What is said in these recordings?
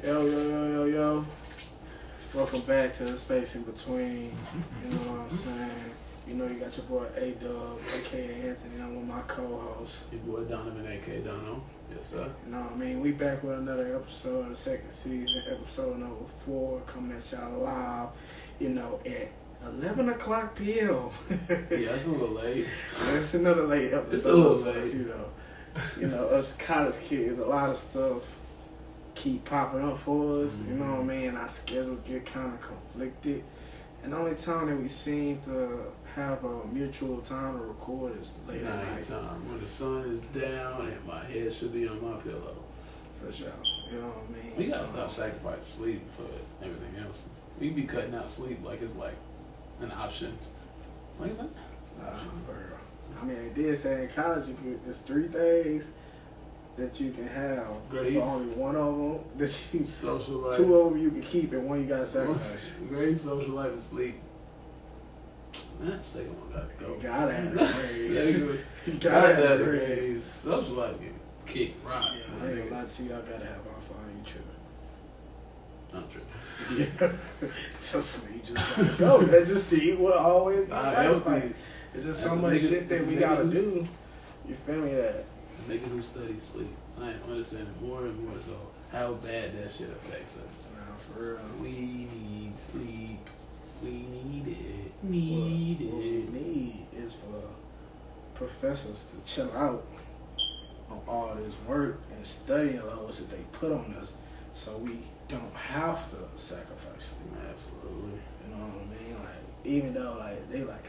Yo, yo, yo, yo, yo. Welcome back to the space in between. You know what I'm saying? You know you got your boy A-Dub, a.k.a. Anthony. I'm with my co-host. Your boy Donovan, a.k.a. Dono. Yes, sir. You know what I mean? We back with another episode of the second season, episode number 4, coming at y'all live, you know, at 11 o'clock p.m. Yeah, it's a little late. It's another late episode. It's a little late. You know, us college kids, a lot of stuff keep popping up for us, you know what I mean? Our schedule get kind of conflicted. And the only time that we seem to have a mutual time to record is late at night. Time when the sun is down and my head should be on my pillow. For sure. You know what I mean? We gotta stop sacrificing sleep for everything else. We be cutting out sleep like it's like an option. Like is that? I mean, they did say in college it's 3 days that you can have. Grades. But only one of them that you Social life. 2 of them you can keep and one you gotta sacrifice. Grades, social life, and sleep. That second one gotta go. You gotta have the grades. You Gotta gotta have the grades. grades. Social life get kicked right. Yeah, I ain't gonna lie to you, I gotta have my phone. You tripping. I'm tripping. Yeah. So sleep just gotta go. That just see what always be Nah, sacrificed. It's just so much shit that we gotta do. You feel me? That Nigga who studies sleep. I am understanding more and more so how bad that shit affects us. nah, for real. We need sleep. We need it. What we need is for professors to chill out on all this work and studying loads that they put on us, so we don't have to sacrifice sleep. Absolutely. You know what I mean? Like, even though like they like,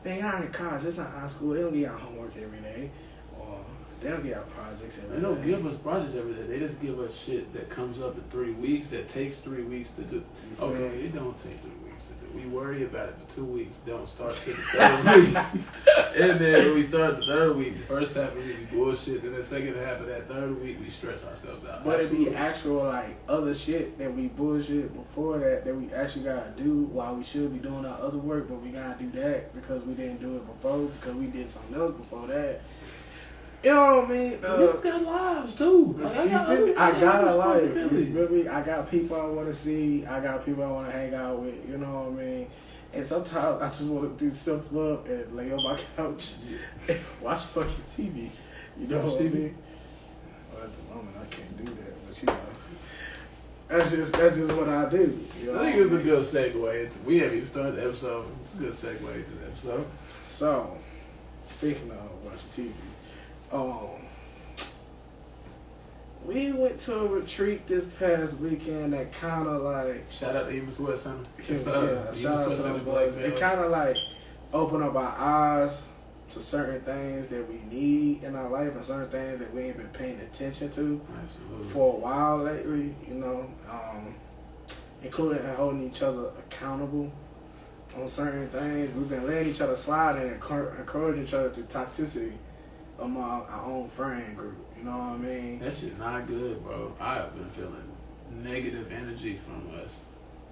man, y'all in college, it's not high school. They don't get y'all homework every day, or they don't get y'all projects every day. They don't give us projects every day. They just give us shit that comes up in 3 weeks that takes 3 weeks to do. Okay, it don't take 3 weeks to do. We worry about it for 2 weeks. Don't start to the 3rd week. And then when we start the 3rd week, the first half of the week we bullshit. Then the second half of that 3rd week we stress ourselves out. But it be actual like other shit that we bullshit before that we actually gotta do while we should be doing our other work, but we gotta do that because we didn't do it before because we did something else before that. You know what I mean? We've got lives too. Like, I got a life. You feel me? I got people I want to see. I got people I want to hang out with. You know what I mean? And sometimes I just want to do self-love and lay on my couch and watch fucking TV. You know what I mean? Well, at the moment, I can't do that. But, you know, that's just what I do. You know I think it was a good segue. We haven't even started the episode. It's a good segue to the episode. So, speaking of watching TV, we went to a retreat this past weekend that kind of like Shout out to Eva Sweat Center. shout out to them boys. It kind of like opened up our eyes to certain things that we need in our life and certain things that we ain't been paying attention to Absolutely. for a while lately. You know, including holding each other accountable on certain things. We've been letting each other slide and encouraging each other through toxicity among our own friend group. You know what I mean? That shit not good, bro. I have been feeling negative energy from us.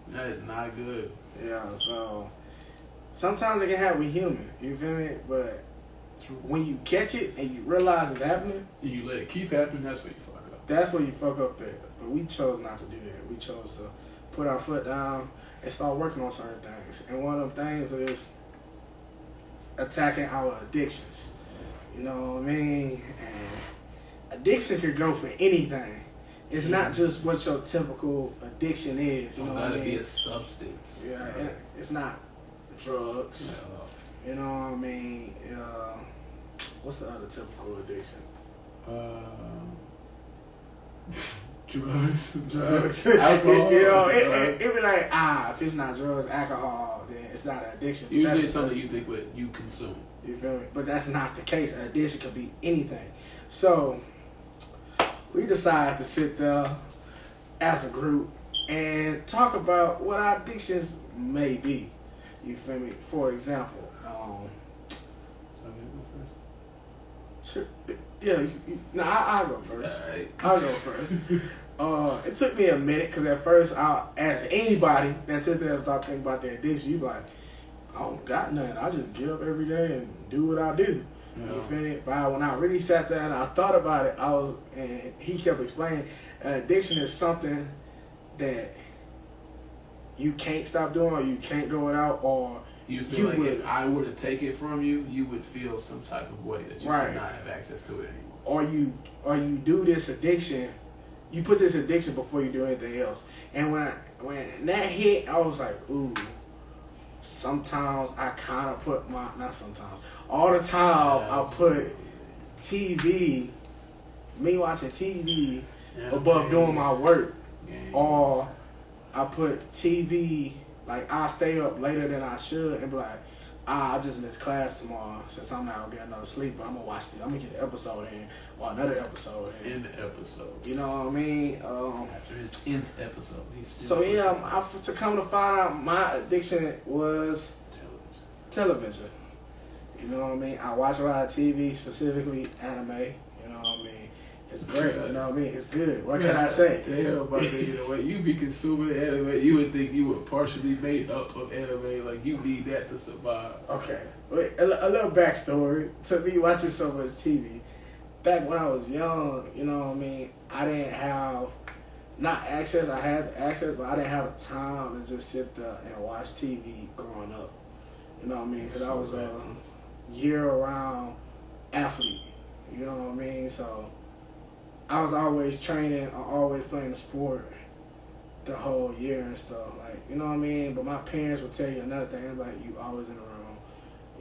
That is not good. Yeah, so sometimes it can happen with human, you feel me? But when you catch it and you realize it's happening, And you let it keep happening, that's when you fuck up. that's when you fuck up there. But we chose not to do that. We chose to put our foot down and start working on certain things. And one of them things is attacking our addictions. You know what I mean? And addiction could go for anything. It's not just what your typical addiction is. You know what I mean? Gotta be a substance. Yeah, it's not drugs. You know what I mean? What's the other typical addiction? Drugs. Drugs. Alcohol. You know, it be like, if it's not drugs, alcohol, then it's not an addiction. Usually it's something you think what you consume. You feel me? But that's not the case. An addiction could be anything. So we decided to sit there as a group and talk about what our addictions may be. You feel me? For example, sure, yeah. I'll go first. All right. I'll go first. It took me a minute because at first I'll ask anybody that sit there and start thinking about their addiction. You be like, I don't got nothing. I just get up every day and do what I do. You feel me? But when I really sat there and I thought about it, and he kept explaining, addiction is something that you can't stop doing, or you can't go without, or you feel like if I were to take it from you, you would feel some type of way that you could not have access to it anymore. Or you do this addiction, you put this addiction before you do anything else. And when that hit, I was like, ooh. Sometimes I kind of put not sometimes, all the time I put me watching TV above doing my work. Or I put TV, like I stay up later than I should and be like, I just missed class tomorrow since I'm not gonna get another sleep, but I'm gonna watch this. I'm gonna get an episode in or another episode in. In the episode. You know what I mean? After his 10th episode. So yeah, to come to find out, my addiction was television. You know what I mean? I watch a lot of TV, specifically anime. You know what I mean? It's great. You know what I mean? It's good. What can I say? Damn, about that, you know what? You be consuming anime, you would think you were partially made up of anime. Like you need that to survive. Okay, wait, a little backstory to me watching so much TV. Back when I was young, you know what I mean? I didn't have not access. I had access, but I didn't have the time to just sit there and watch TV growing up. You know what I mean? Because I was a year-round athlete. You know what I mean? So I was always training or always playing the sport the whole year and stuff. Like, you know what I mean? But my parents would tell you another thing. Like, you always in the room.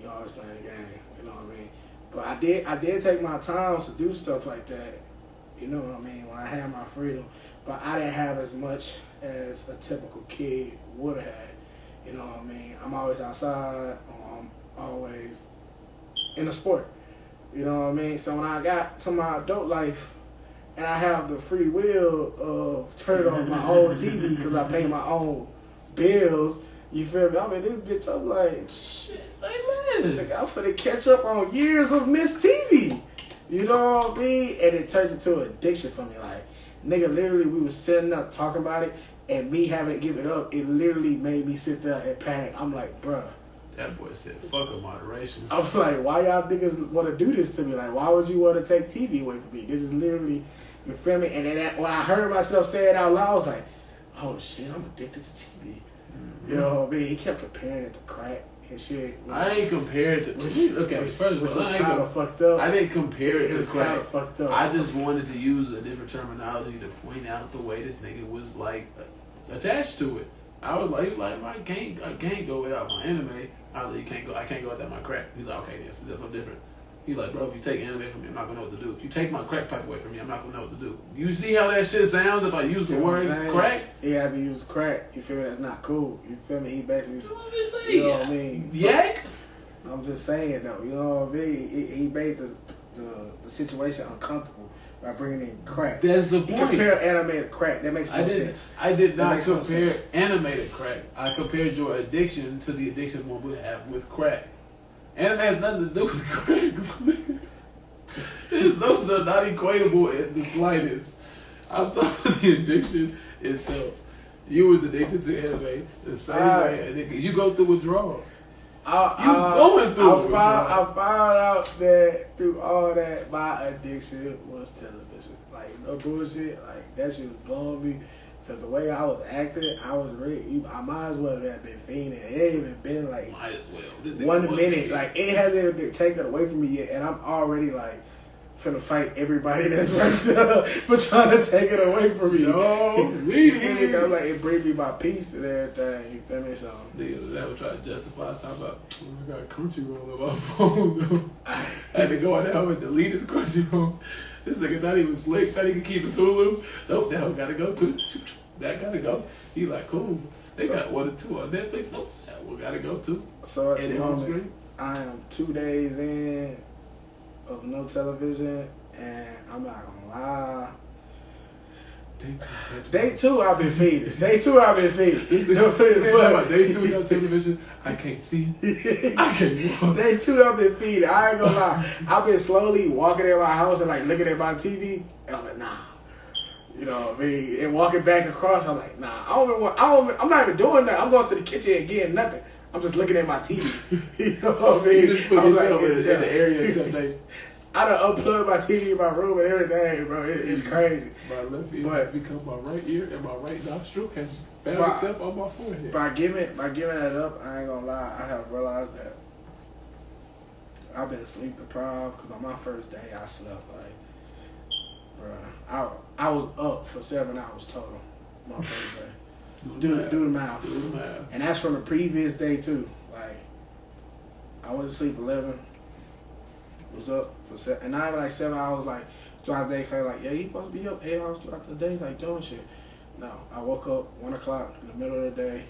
You always playing the game. You know what I mean? But I did take my time to do stuff like that. You know what I mean? When I had my freedom. But I didn't have as much as a typical kid would have had. You know what I mean? I'm always outside. I'm always in a sport. You know what I mean? So when I got to my adult life and I have the free will of turning on my own TV because I pay my own bills, you feel me? I mean, this bitch, I'm like, shit, say less. I'm finna catch up on years of missed TV. You know what I mean? And it turned into an addiction for me. Like, nigga, literally, we was sitting up talking about it, and me having to give it up, it literally made me sit there and panic. I'm like, bruh. That boy said, fuck a moderation. I'm like, why y'all niggas want to do this to me? Like, why would you want to take TV away from me? This is literally, you feel me? And then when I heard myself say it out loud, I was like, oh shit, I'm addicted to TV. Mm-hmm. You know what I mean? He kept comparing it to crack and shit. I ain't compared to, okay, first of all, I ain't fucked up. I didn't compare it to crack. Fucked up. I just wanted to use a different terminology to point out the way this nigga was like attached to it. I was like, I can't go without my anime. I was like, I can't go without my crack. He's like, okay, that's something different. He's like, bro, if you take anime from me, I'm not gonna know what to do. If you take my crack pipe away from me, I'm not gonna know what to do. You see how that shit sounds if I use the word crack? He had to use crack. You feel me? That's not cool. You feel me? He basically, you know what I mean? Yak? I'm just saying though. You know what I mean? He made the situation uncomfortable by bringing in crack. That's the point. Compare anime to crack. That makes no sense. I did not compare anime to crack. I compared your addiction to the addiction one would have with crack. Anime has nothing to do with crack. Those are not equatable in the slightest. I'm talking about the addiction itself. You was addicted to anime the same way. You go through withdrawals. I found out that through all that, my addiction was television. Like, no bullshit. Like, that shit was blowing me. Because the way I was acting, I was really, I might as well have been fiending. It ain't even been like might as well. 1 minute. Like, it hasn't even been taken away from me yet. And I'm already like, finna fight everybody that's right there for trying to take it away from me. I'm like, it brings me my peace and everything. You feel me? So niggas that would try to justify talking about, oh, I got Crunchyroll on my phone though. I had to go out there and delete his Crunchyroll. This nigga not even slick, thought he could keep his Hulu. Nope, that one gotta go too. That gotta go. He like, cool. They got 1 or 2 on Netflix. Nope, that one gotta go too. So at the moment, I am 2 days in of no television, and I'm not gonna lie. Day 2, I've been feeding. Day 2, I've been feeding. Day 2 no television, I can't see. I can't walk. Day 2, I've been feeding. I ain't gonna lie. I've been slowly walking in my house and like looking at my TV, and I'm like, nah. You know what I mean? And walking back across, I'm like, nah. I'm not even doing that. I'm going to the kitchen and getting nothing. I'm just looking at my TV. You know what I mean? You just put yourself in the area of temptation. I done unplugged my TV in my room and everything, bro. It's crazy. My left ear has become my right ear, and my right nostril has found itself on my forehead. By giving that up, I ain't gonna lie, I have realized that I've been sleep deprived because on my first day I slept like, bro, I was up for 7 hours total my first day. Do the math. And that's from the previous day too. Like, I went to sleep 11. Was up for 7, and not even like 7 hours. Like throughout the day, cause like, yeah, you supposed to be up 8 hours throughout the day, like doing shit. No, I woke up 1 o'clock in the middle of the day,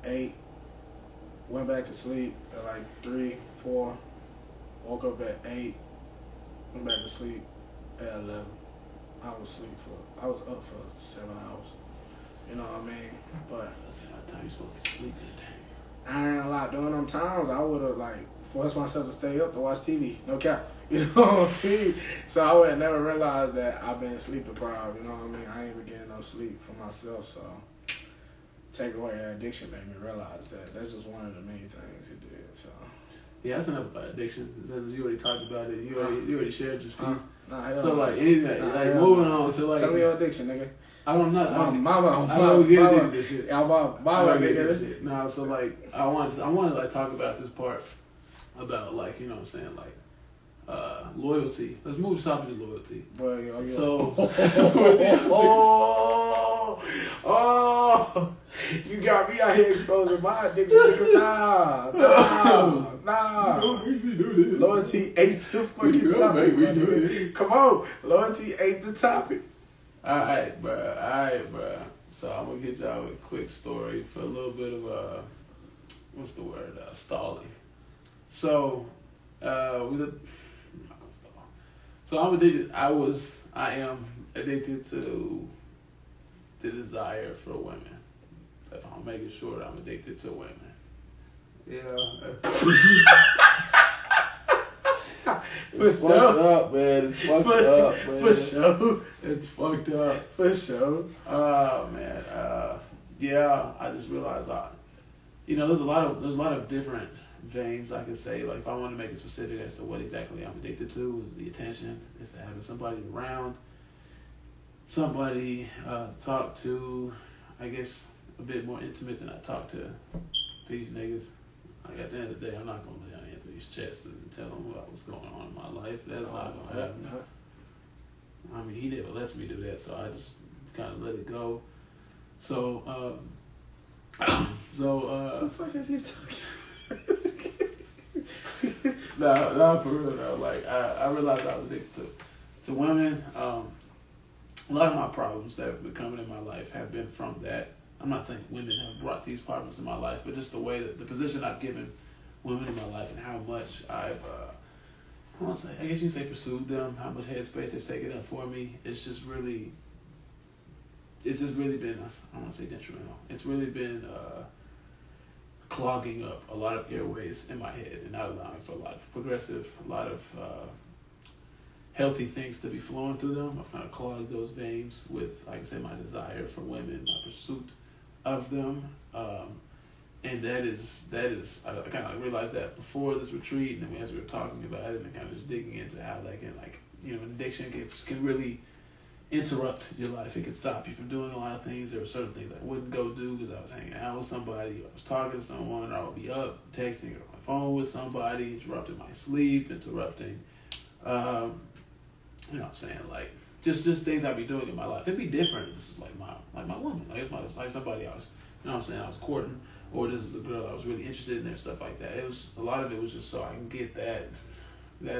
8. Went back to sleep at like 3, 4. Woke up at 8. Went back to sleep at 11. I was up for 7 hours. You know what I mean? But that's the amount of time you're supposed to be sleeping. I ain't a lot during them times. I would have like forced myself to stay up to watch TV. No cap. You know what I mean? So I would have never realized that I've been sleep deprived. You know what I mean? I ain't been getting no sleep for myself. So take away that addiction made me realize that. That's just one of the main things it did. So yeah, that's enough about addiction. You already talked about it. You already shared your feelings. So like anything, like moving on to like. Tell me your addiction, nigga. I don't know. I don't get into this shit. Nigga. No, so like I want to like talk about this part about like, you know what I'm saying, like loyalty. Let's move to topic of loyalty. Boy, So you got me out here exposing my addiction. Nah. Loyalty ain't the fucking topic. Come on, loyalty ain't the topic. Alright, bro. So I'm gonna get y'all a quick story for a little bit of what's the word? Stalling. So I'm addicted. I am addicted to the desire for women. If I'm making sure I'm addicted to women. Yeah. It's fucked up, man. It's fucked up, man. For sure. It's fucked up. For sure. Oh man. Yeah. I just realized there's a lot of different veins I could say. Like if I want to make it specific as to what exactly I'm addicted to, is the attention. It's having somebody around, somebody talk to. I guess a bit more intimate than I talk to these niggas. Like at the end of the day, I'm not gonna lay on Anthony's chest and tell him about what's going on in my life. That's not gonna happen. I mean, he never lets me do that, so I just kind of let it go. So, what the fuck is he talking? Nah, for real though. Like I realized I was addicted to women. A lot of my problems that have been coming in my life have been from that. I'm not saying women have brought these problems in my life, but just the way that the position I've given women in my life and how much I've, I guess you can say pursued them, how much headspace they've taken up for me. It's just really been, I don't want to say detrimental. It's really been clogging up a lot of airways in my head and not allowing for a lot of healthy things to be flowing through them. I've kind of clogged those veins with, like I said, my desire for women, my pursuit of them, and that is I kind of realized that before this retreat, and then as we were talking about it, and kind of just digging into how that can, like, you know, addiction can really interrupt your life. It can stop you from doing a lot of things. There were certain things I wouldn't go do because I was hanging out with somebody, or I was talking to someone, or I would be up texting or on my phone with somebody, interrupting my sleep, interrupting, you know what I'm saying, like, just things I'd be doing in my life. It'd be different if this is like my woman. Like if it's like somebody I was, you know what I'm saying, I was courting, or this is a girl I was really interested in, and stuff like that. It was, a lot of it was just so I can get that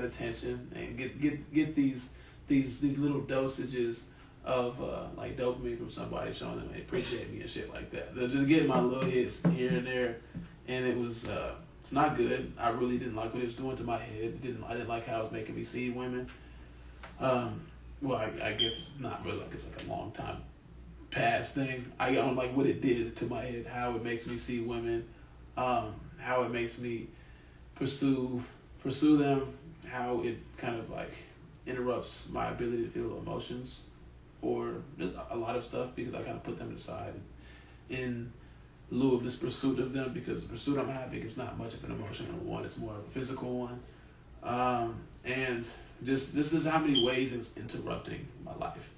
attention and get these little dosages of like dopamine from somebody showing them they appreciate me and shit like that. They're just getting my little hits here and there, and it was it's not good. I really didn't like what it was doing to my head. I didn't like how it was making me see women. Well, I guess not really, like it's like a long time past thing. I don't like what it did to my head, how it makes me see women, how it makes me pursue them, how it kind of like interrupts my ability to feel emotions for just a lot of stuff because I kind of put them aside in lieu of this pursuit of them, because the pursuit I'm having is not much of an emotional one, it's more of a physical one. And just this is how many ways it's interrupting my life.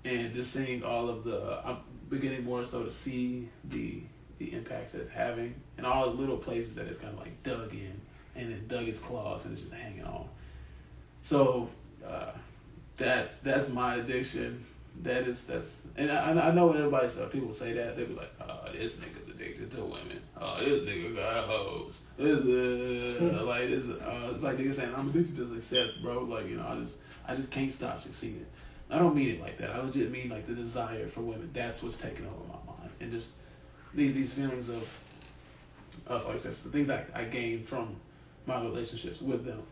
And just seeing all of I'm beginning more so to see the impacts that it's having, and all the little places that it's kind of like dug in, and it dug its claws, and it's just hanging on. So that's my addiction. That's and I know when everybody people say that, they be like, oh, this nigga's addicted to women. Oh, this nigga got hoes. Like this, it's like niggas saying I'm addicted to success, bro. Like, you know, I just can't stop succeeding. I don't mean it like that. I legit mean like the desire for women. That's what's taking over my mind, and just these feelings of like I said, the things I gained from my relationships with them.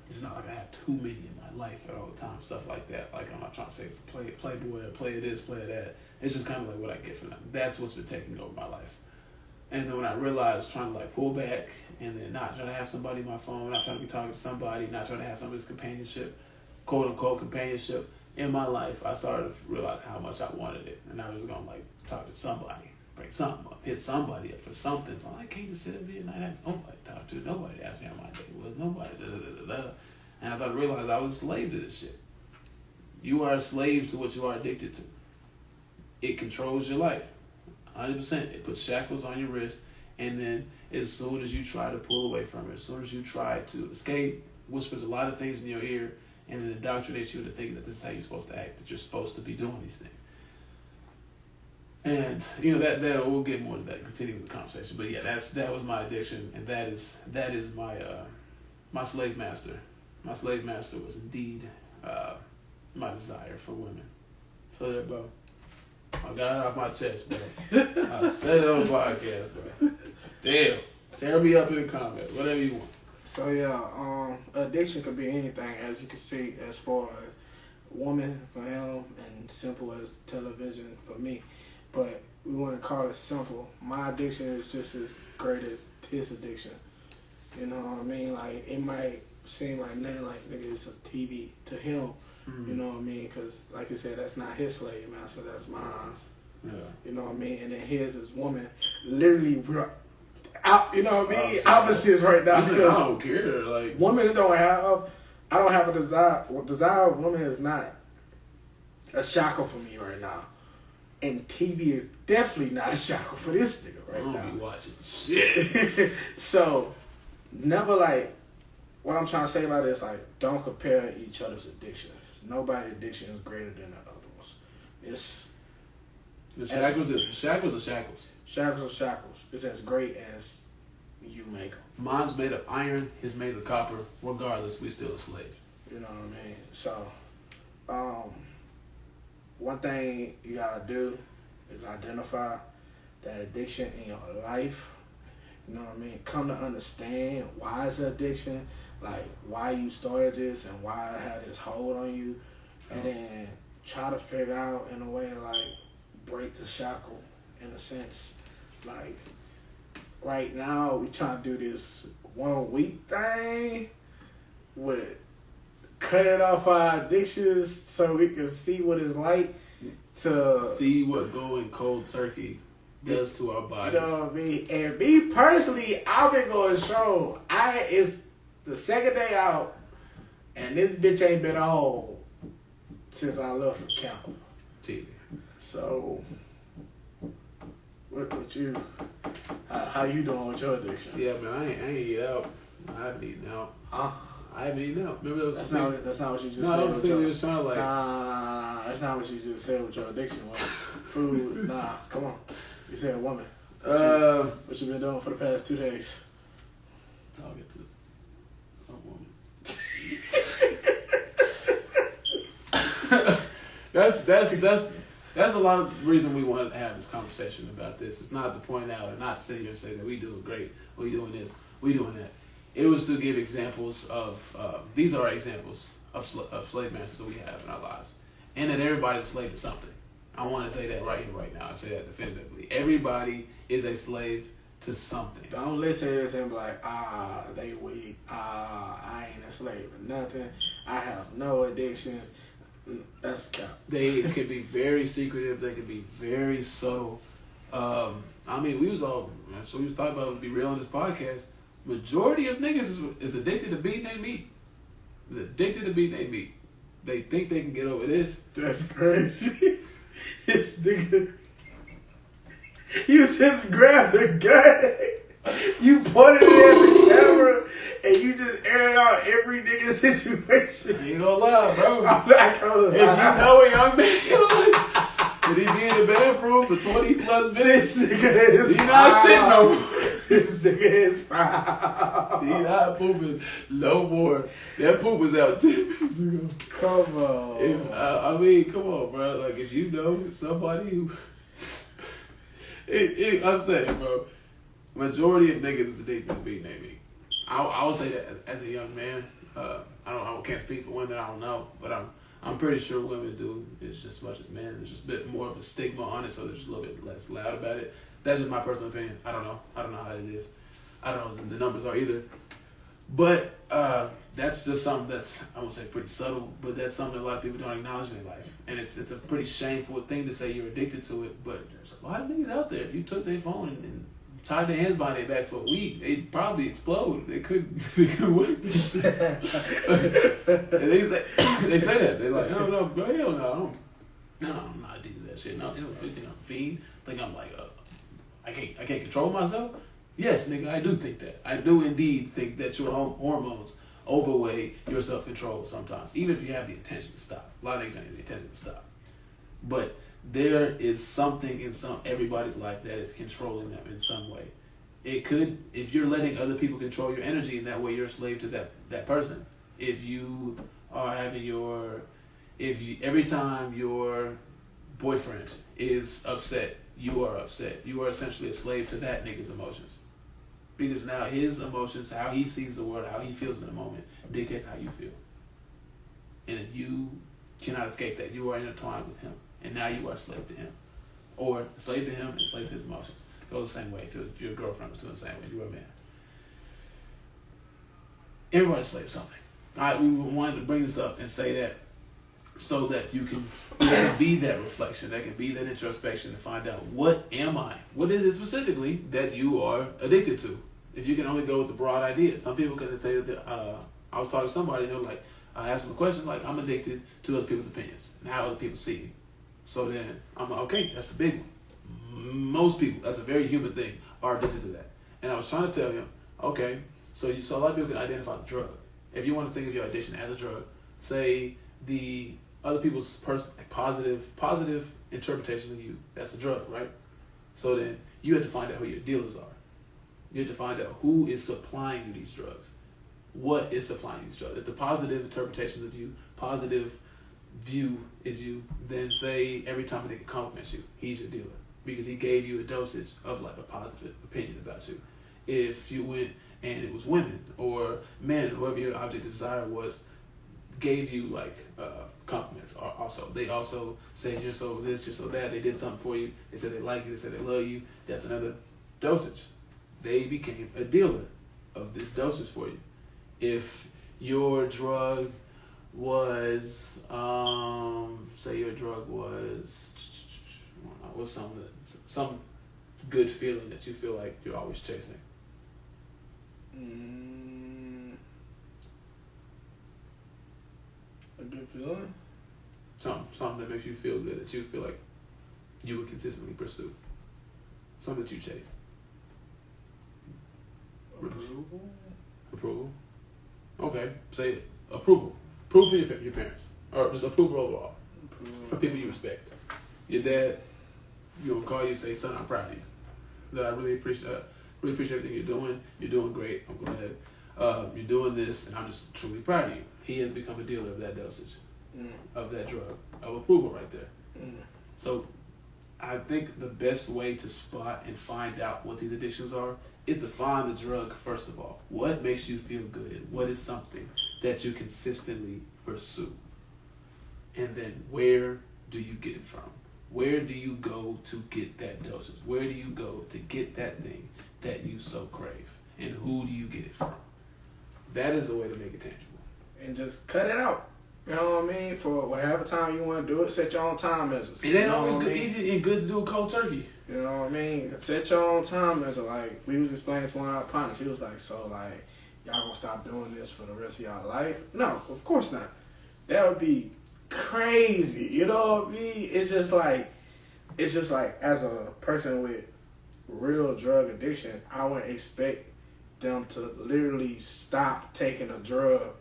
It's not like I have too many in my life at all the time, stuff like that. Like, I'm not trying to say it's playboy, play this, play that. It's just kind of like what I get from them. That's what's been taking over my life. And then when I realized trying to like pull back, and then not trying to have somebody on my phone, not trying to be talking to somebody, not trying to have somebody's companionship, quote unquote companionship in my life, I started to realize how much I wanted it. And I was going to like talk to somebody, bring something up, hit somebody up for something. So I can't just sit up here and not have nobody to talk to, nobody to ask me how my day was, nobody, And I started to realize I was a slave to this shit. You are a slave to what you are addicted to. It controls your life, 100%. It puts shackles on your wrist, and then as soon as you try to pull away from it, as soon as you try to escape, whispers a lot of things in your ear, and it indoctrinates you into thinking that this is how you're supposed to act, that you're supposed to be doing these things. And you know that we'll get more to that, continue with the conversation. But yeah, that was my addiction, and that is my my slave master. My slave master was indeed my desire for women. So yeah, bro, I got it off my chest, bro. I said it on the podcast, bro. Damn, tear me up in the comments, whatever you want. So yeah, addiction could be anything, as you can see, as far as woman for him and simple as television for me. But we wouldn't call it simple. My addiction is just as great as his addiction. You know what I mean? Like, it might seem like, man, like, nigga, it's a TV to him. Mm-hmm. You know what I mean? Because, like I said, that's not his slave master, that's mine. Yeah. You know what I mean? And then his is woman. Literally, out, you know what I mean? Opposites right now. I don't care. Like, women don't have, I don't have a desire. Well, desire of woman is not a shackle for me right now. And TV is definitely not a shackle for this nigga right now. I don't be watching shit. So, never like, what I'm trying to say about this, like, don't compare each other's addictions. Nobody's addiction is greater than the other one's. The shackles are shackles. Shackles are shackles. It's as great as you make them. Mine's made of iron, his made of copper. Regardless, we still a slave. You know what I mean? So, one thing you gotta do is identify that addiction in your life. You know what I mean? Come to understand why it's an addiction, like why you started this and why it had this hold on you, and then try to figure out in a way to like break the shackle in a sense. Like right now we trying to do this 1 week thing with cutting off our addictions so we can see what it's like to see what going cold turkey does to our bodies. You know what I mean? And me personally, I've been going strong. It's the second day out, and this bitch ain't been on since I left for camp. TV. So, what you? How you doing with your addiction? Yeah, man, I ain't eat out. I haven't eaten out. Huh? I haven't eaten out. Remember that's not what you just said. No, I was thinking you was trying to like. Nah, that's not what you just said with your addiction was. Food. Nah, come on. You said a woman. What you been doing for the past 2 days? Talking to a woman. That's a lot of the reason we wanted to have this conversation about this. It's not to point out or not to sit here and say that we doing great, we doing this, we doing that. It was to give examples of, these are examples of slave masters that we have in our lives. And that everybody's a slave to something. I want to say that right here, right now. I say that definitively. Everybody is a slave to something. Don't listen to this and be like, they weak. I ain't a slave to nothing. I have no addictions. That's cap. They can be very secretive. They can be very subtle. I mean, we was talking about be real on this podcast. Majority of niggas is addicted to beating their meat. Is addicted to beating their meat. They think they can get over this. That's crazy. This nigga, you just grabbed the gun, you pointed it at the camera, and you just aired out every nigga situation. I ain't gonna lie, bro. I'm not gonna lie. If you know a young man, did he be in the bathroom for 20 plus minutes? This nigga is he not shit no more. This nigga is proud. He not pooping no more. That poop was out 10 minutes ago. Come on. I mean, come on, bro. Like, if you know somebody who... I'm saying, bro, majority of niggas is addicted to beating their meat. I would say that as a young man. I can't speak for women. I don't know, but I'm pretty sure women do it's just as much as men. There's just a bit more of a stigma on it, so they're just a little bit less loud about it. That's just my personal opinion. I don't know how it is. I don't know what the numbers are either. But that's just something that's, I won't say pretty subtle, but that's something that a lot of people don't acknowledge in their life. And it's a pretty shameful thing to say you're addicted to it, but there's a lot of niggas out there. If you took their phone and tied their hands behind their back for a week, they'd probably explode. They couldn't wait. And they say that. They're like, no, bro, hell no. I'm not addicted to that shit. No, you think I'm a fiend? Think I'm like, I can't control myself? Yes, nigga, I do think that. I do indeed think that your hormones overweigh your self-control sometimes, even if you have the intention to stop. A lot of niggas don't have the intention to stop. But there is something in everybody's life that is controlling them in some way. It could, if you're letting other people control your energy, in that way you're a slave to that person. If you are having every time your boyfriend is upset, you are upset. You are essentially a slave to that nigga's emotions. Because now his emotions, how he sees the world, how he feels in the moment, dictates how you feel. And if you cannot escape that, you are intertwined with him. And now you are a slave to him. Or a slave to him and a slave to his emotions. Goes the same way. If your girlfriend was doing the same way, you were a man. Everybody's a slave to something. Alright, we wanted to bring this up and say that so that you can be that reflection, that can be that introspection to find out, what am I? What is it specifically that you are addicted to? If you can only go with the broad idea. Some people can say that, I was talking to somebody and they were like, I asked them a question like, I'm addicted to other people's opinions and how other people see me. So then I'm like, okay, that's the big one. Most people, that's a very human thing, are addicted to that. And I was trying to tell him, okay, so a lot of people can identify the drug. If you want to think of your addiction as a drug, say the other people's positive interpretation of you, that's a drug, right? So then you have to find out who your dealers are. You have to find out who is supplying you these drugs. What is supplying these drugs? If the positive interpretation of you, positive view is you, then say every time a nigga compliments you, he's your dealer. Because he gave you a dosage of like a positive opinion about you. If you went and it was women or men, whoever your object of desire was, gave you like compliments. They also said you're so this, you're so that. They did something for you. They said they like you. They said they love you. That's another dosage. They became a dealer of this dosage for you. If your drug was, say your drug was, what's some good feeling that you feel like you're always chasing? A good feeling? Something that makes you feel good, that you feel like you would consistently pursue. Something that you chase. Approval? Okay, say approval. Approval for your parents. Or just approval overall. For people you respect. Your dad, you gonna call you and say, son, I'm proud of you. That I really appreciate everything you're doing. You're doing great. I'm glad you're doing this, and I'm just truly proud of you. He has become a dealer of that dosage, of that drug, of approval right there. So I think the best way to spot and find out what these addictions are is to find the drug first of all. What makes you feel good? What is something that you consistently pursue? And then where do you get it from? Where do you go to get that dosage? Where do you go to get that thing that you so crave? And who do you get it from? That is the way to make it tangible. And just cut it out. You know what I mean? For whatever time you want to do it, set your own time measures. It ain't always easy and good to do a cold turkey. You know what I mean? Set your own time measure. Like, we was explaining to one of our partners. He was like, so, like, y'all gonna stop doing this for the rest of y'all life? No, of course not. That would be crazy. You know what I mean? It's just like, as a person with real drug addiction, I wouldn't expect them to literally stop taking a drug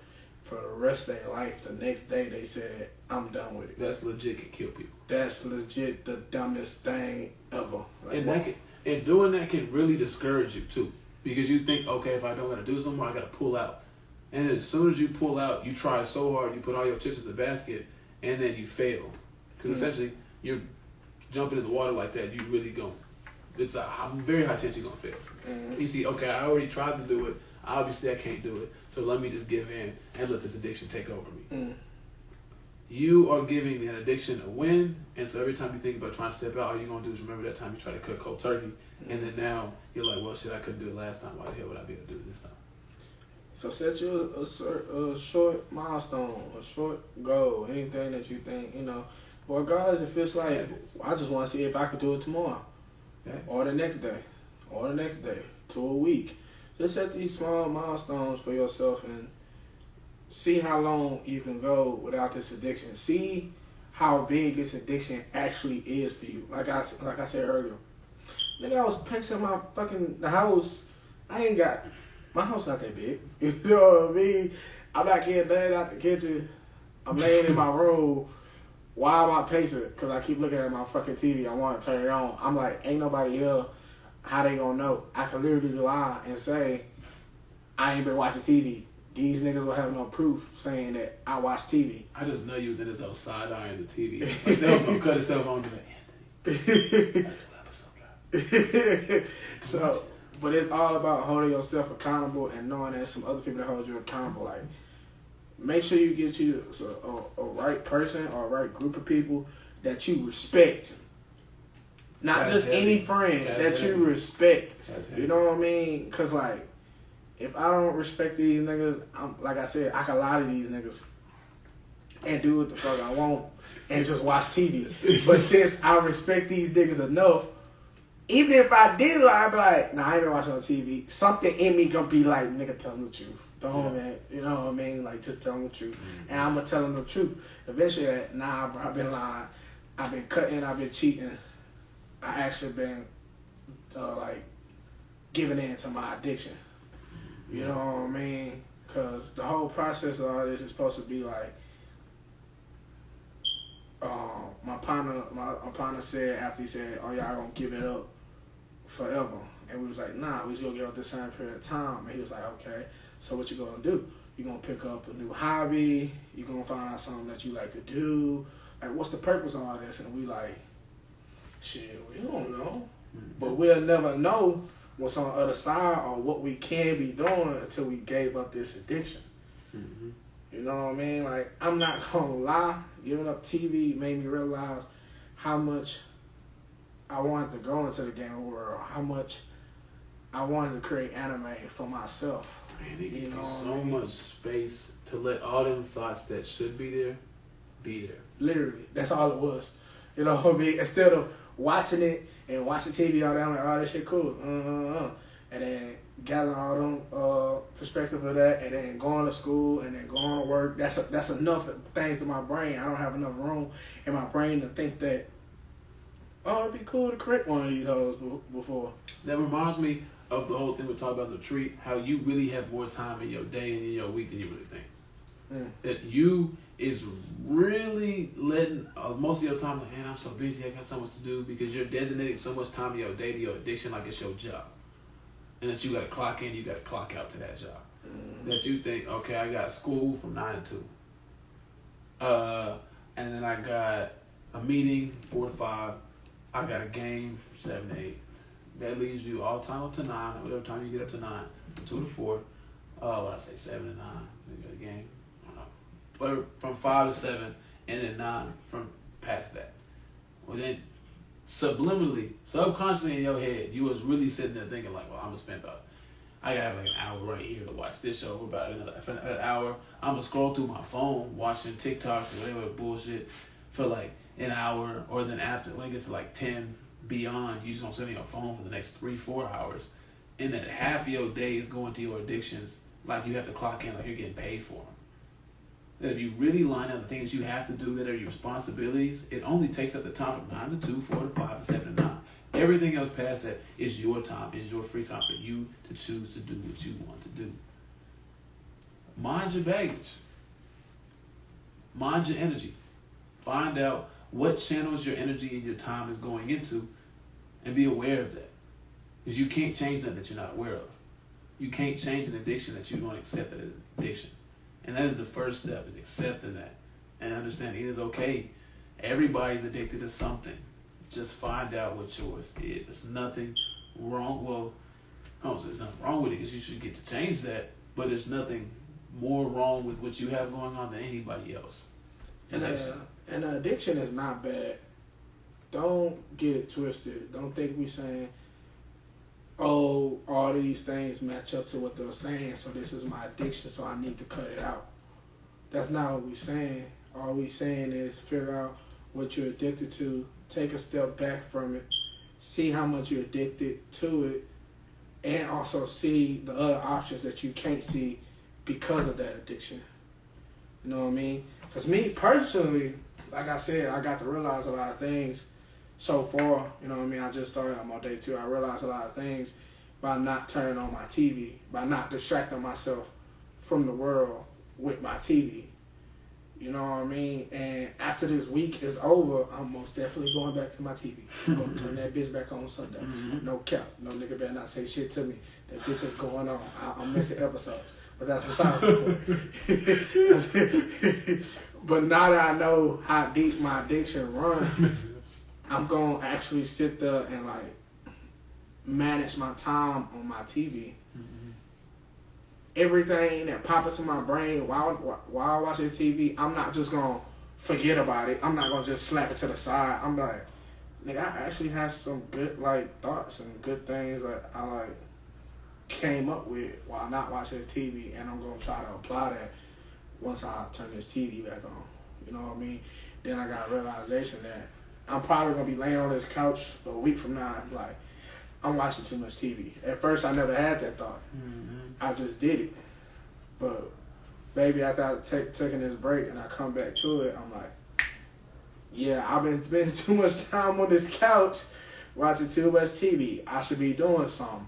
for the rest of their life. The next day they said, I'm done with it. That's legit can kill people. That's legit the dumbest thing ever. Like, and doing that can really discourage you too. Because you think, okay, if I don't gotta do this anymore, I gotta pull out. And as soon as you pull out, you try so hard, you put all your chips in the basket, and then you fail. Because essentially, you're jumping in the water like that, you really going. It's a very high chance you're gonna fail. You see, okay, I already tried to do it. Obviously, I can't do it. So let me just give in and let this addiction take over me. You are giving an addiction a win, and so every time you think about trying to step out, all you're gonna do is remember that time you tried to cut cold turkey, and then now you're like, well, shit, I couldn't do it last time. Why the hell would I be able to do it this time? So set you a short milestone, a short goal, anything that you think, you know. Regardless if it's like, I just want to see if I could do it tomorrow, or the next day, to a week. Just set these small milestones for yourself and see how long you can go without this addiction. See how big this addiction actually is for you. Like I said earlier, nigga, I was pacing the house. My house not that big. You know what I mean? I'm not getting nothing out the kitchen. I'm laying in my room. Why am I pacing? Because I keep looking at my fucking TV. I want to turn it on. I'm like, ain't nobody here. How they gonna know? I can literally lie and say, I ain't been watching TV. These niggas will have no proof saying that I watch TV. I just know you was in this old side eyeing the TV. Like, they was gonna cut himself on to like, Anthony. So, but it's all about holding yourself accountable and knowing there's some other people that hold you accountable. Like, make sure you get you a right person or a right group of people that you respect. Not That's just heavy. Any friend That's that you heavy. respect. That's You know what I mean? Because, like, if I don't respect these niggas, like I said, I can lie to these niggas and do what the fuck I want and just watch TV. But since I respect these niggas enough, even if I did lie, I'd be like, nah, I ain't been watching on TV. Something in me gonna be like, nigga, tell them the truth. Don't, man. You know what I mean? Like, just tell them the truth. And I'm gonna tell them the truth. Eventually, nah, bro, I've been lying. I've been cutting. I've been cheating. I actually been, like, giving in to my addiction. You know what I mean? Because the whole process of all this is supposed to be like, my partner said after he said, oh, y'all gonna give it up forever. And we was like, nah, we just gonna give up this same period of time. And he was like, okay, so what you gonna do? You gonna pick up a new hobby? You gonna find out something that you like to do? Like, what's the purpose of all this? And we like, shit, we don't know. But we'll never know what's on the other side or what we can be doing until we gave up this addiction. You know what I mean? Like, I'm not gonna lie, giving up TV made me realize how much I wanted to go into the gaming world, how much I wanted to create anime for myself. Man, it gives you so much space to let all them thoughts that should be there, be there. Literally, that's all it was. You know what I mean? Instead of watching it and watching TV all day, I'm like, oh, this shit cool. And then gathering all them perspective of that, and then going to school, and then going to work. That's enough things in my brain. I don't have enough room in my brain to think that, oh, it'd be cool to correct one of these hoes before. That reminds me of the whole thing we talked about the treat, how you really have more time in your day and in your week than you really think. That you is really letting most of your time, like, man, I'm so busy, I got so much to do, because you're designating so much time in your day to your addiction like it's your job. And that you got to clock in, you got to clock out to that job. That you think, okay, I got school from 9 to 2. And then I got a meeting 4 to 5. I got a game 7 to 8. That leaves you all time up to 9, or whatever time you get up to 9, 2 to 4. What I say, 7 to 9. You got a game. I don't know. But from 5 to 7, and then 9 from past that. Well, then subliminally, subconsciously in your head, you was really sitting there thinking like, well, I'm gonna spend about I gotta have like an hour right here to watch this show for about an hour. I'm gonna scroll through my phone watching TikToks or whatever bullshit for like an hour, or then after when it gets to like 10 beyond, you just gonna sit on your phone for the next 3-4 hours, and then half of your day is going to your addictions. Like you have to clock in like you're getting paid for them. That if you really line up the things you have to do that are your responsibilities, it only takes up the time from 9 to 2, 4 to 5, and 7 to 9. Everything else past that is your time, is your free time for you to choose to do what you want to do. Mind your baggage. Mind your energy. Find out what channels your energy and your time is going into, and be aware of that. Because you can't change nothing that you're not aware of. You can't change an addiction that you don't accept that as an addiction. And that is the first step, is accepting that. And understanding it is okay. Everybody's addicted to something. Just find out what yours is. There's nothing wrong. Well, I don't say there's nothing wrong with it, because you should get to change that. But there's nothing more wrong with what you have going on than anybody else. And addiction is not bad. Don't get it twisted. Don't think we're saying, oh, all these things match up to what they're saying, so this is my addiction, so I need to cut it out. That's not what we're saying. All we're saying is figure out what you're addicted to, take a step back from it, see how much you're addicted to it, and also see the other options that you can't see because of that addiction. You know what I mean? Because me personally, like I said, I got to realize a lot of things so far. You know what I mean? I just started on my day 2. I realized a lot of things by not turning on my TV, by not distracting myself from the world with my TV. You know what I mean? And after this week is over, I'm most definitely going back to my TV. I'm going to turn that bitch back on Sunday. Mm-hmm. No cap. No nigga better not say shit to me. That bitch is going on. I'm missing episodes. But that's besides the point. But now that I know how deep my addiction runs, I'm going to actually sit there and like manage my time on my TV. Everything that pops into my brain while I watch the TV, I'm not just gonna forget about it. I'm not gonna just slap it to the side. I'm like, nigga, I actually have some good like thoughts and good things that I like came up with while not watching TV, and I'm gonna try to apply that once I turn this TV back on. You know what I mean? Then I got a realization that I'm probably gonna be laying on this couch a week from now, like, I'm watching too much TV. At first, I never had that thought. Mm-hmm. I just did it. But, baby, after I taking this break and I come back to it, I'm like, yeah, I've been spending too much time on this couch watching too much TV. I should be doing something.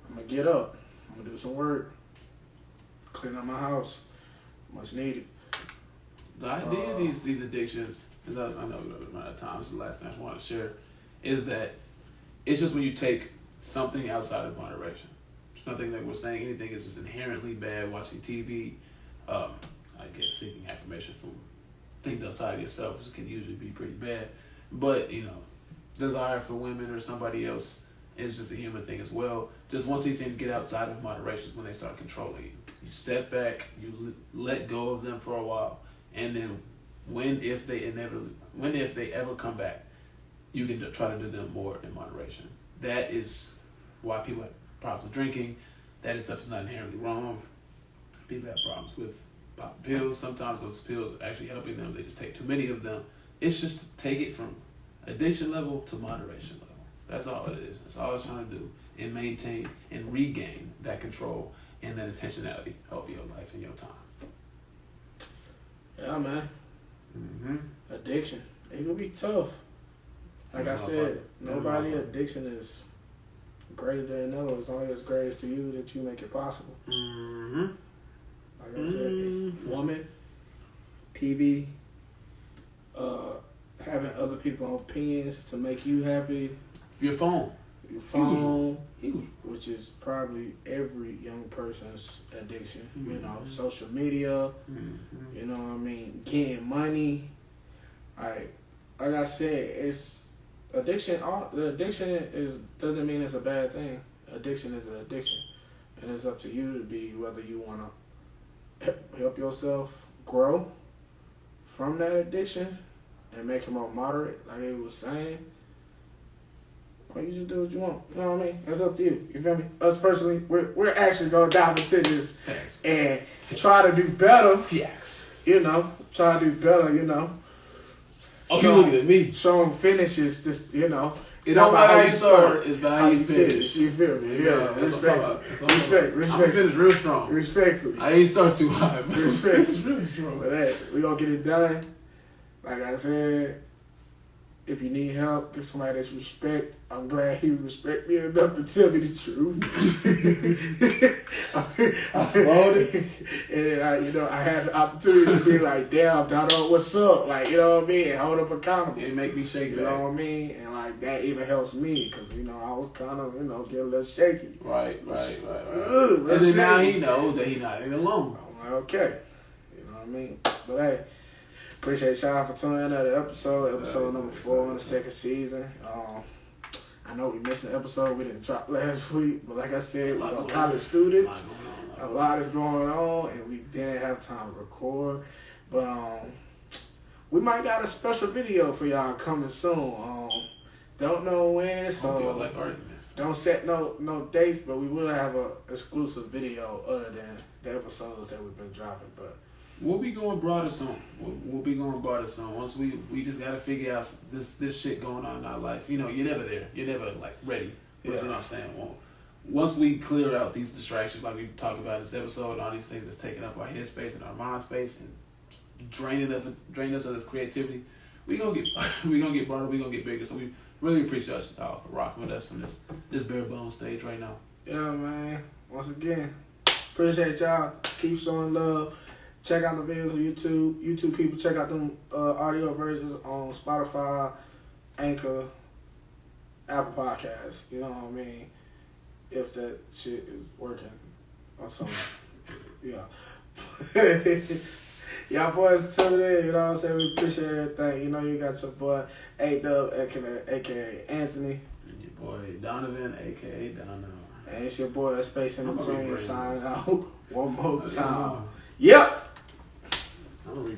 I'm going to get up. I'm going to do some work. Clean up my house. Much needed. The idea of these addictions, as I know we're out of time, this is the last thing I want to share, is that it's just when you take something outside of moderation. It's nothing that we're saying anything is just inherently bad. Watching TV, I guess seeking affirmation from things outside of yourself, which can usually be pretty bad. But, you know, desire for women or somebody else is just a human thing as well. Just once these things get outside of moderation is when they start controlling you. You step back, you let go of them for a while, and then if they ever come back, you can try to do them more in moderation. That is why people have problems with drinking. That is something not inherently wrong. People have problems with popping pills. Sometimes those pills are actually helping them. They just take too many of them. It's just to take it from addiction level to moderation level. That's all it is. That's all it's trying to do. And maintain and regain that control and that intentionality of your life and your time. Yeah, man. Mm-hmm. Addiction. It can be tough. Like I said, nobody addiction is greater than another. It's only as great as to you that you make it possible. Mm-hmm. Like I said, woman, TV, having other people's opinions to make you happy. Your phone. Huge. Which is probably every young person's addiction. Mm-hmm. You know, social media, you know what I mean, getting money. Like I said, it's addiction. The addiction doesn't mean it's a bad thing. Addiction is an addiction, and it's up to you to be whether you want to help yourself grow from that addiction and make it more moderate, like he was saying, Well, you just do what you want. You know what I mean? That's up to you. You feel me? Us personally, we're actually gonna dive into this and try to do better. Yes. You know, try to do better. You know. Oh, you looking at me? Showing finishes. This, you know. It's not about how you start. It's about how you finish. You feel me? Yeah. Respect. I'm gonna finish real strong. Respectfully. I ain't start too high. Respect. It's really strong. But hey, we gonna get it done. Like I said, if you need help, get somebody that's respect. I'm glad he respect me enough to tell me the truth. And I had the opportunity to be like, damn, Donald, what's up? Like, you know what I mean? And hold up accountable. It make me shake. You know what I mean? And like that even helps me because I was kind of getting a little shaky. Right. And then now he knows that he's not even alone. I'm like, okay, you know what I mean? But hey. Appreciate y'all for tuning in to the episode number 4 in the second season. I know we missed an episode we didn't drop last week, but like I said, we're college students. A lot is going on, and we didn't have time to record. But we might got a special video for y'all coming soon. Don't know when, so don't set no dates, but we will have a exclusive video other than the episodes that we've been dropping. But we'll be going broader soon. We'll be going broader soon. Once we just gotta figure out this shit going on in our life. You're never there. You're never like ready. Yeah. You know what I'm saying? Well, once we clear out these distractions, like we talked about in this episode, all these things that's taking up our head space and our mind space and draining us of this creativity, we gonna get broader. We gonna get bigger. So we really appreciate y'all for rocking with us from this bare bones stage right now. Yeah, man. Once again, appreciate y'all. Keep showing love. Check out the videos on YouTube. YouTube people, check out them audio versions on Spotify, Anchor, Apple Podcasts. You know what I mean? If that shit is working or something. Yeah. Y'all boys tuning in, you know what I'm saying? We appreciate everything. You got your boy A-Dub, aka Anthony. And your boy Donovan, aka Dono. And it's your boy Space in Between signing out one more time. Yep. I'm gonna